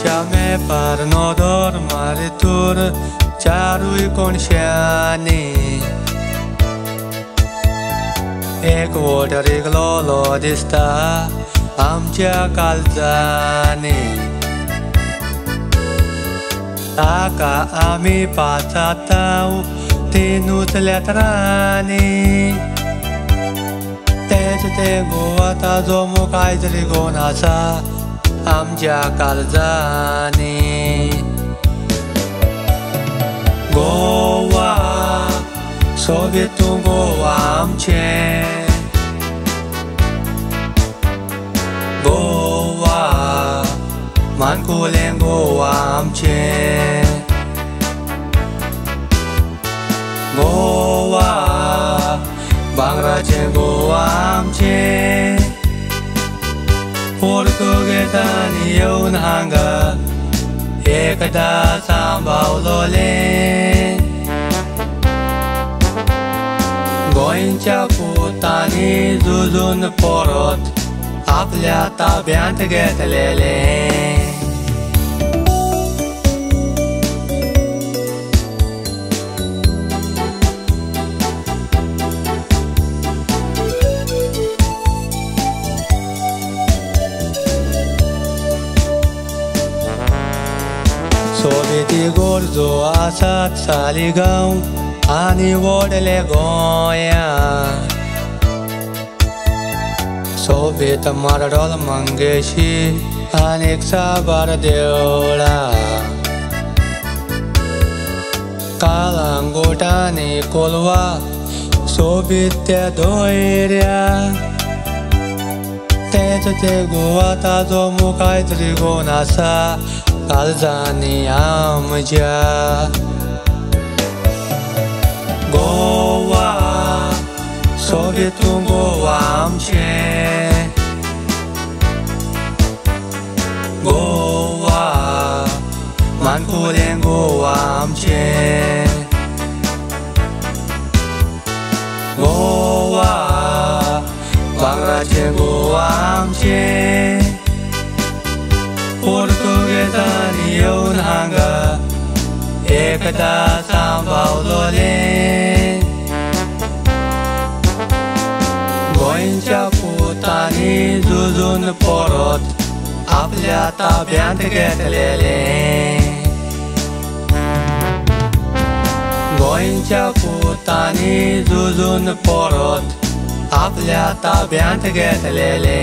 Jamais par nodor maritur charui consciani Ek water iglolo dista amcha kalzani Taka ami patatau tinut letrani Te goata zomu kaizri gonasa amja kalzani Goa Sovietu Goa amche Goa Mankulen Goa amche Goa Bangrache Goa amche Portuguetani yun hanga Ekada sambaulole Goincha putani zuzun porot Apल्या tabiant घेतलेले सोबेती गोरजो आसात सालिगांव आनी वडले गोंयांत सोबेत मारडोल मंगेशी आनीक साबार देवळां काळंगूट आनी कोलवा सोबीत त्या दोयऱ्या तेच ते गोवा ताजो मुखाय त्रिगोण आसा काळजांनी आमच्या गोवा सोबेतू गोवा आमचे गोवा मानकुलें गोवा आमचे गोवा बांगराचे गोवा आमचे पोर्तुगेजांनी येवन हांगा एकदा सांबाळलोले गोंयच्या पुतांनी झुजून परत आपल्या ताब्यांत घेतलेले गोंयच्या पुतांनी झुजून परत आपल्या ताब्यांत घेतलेले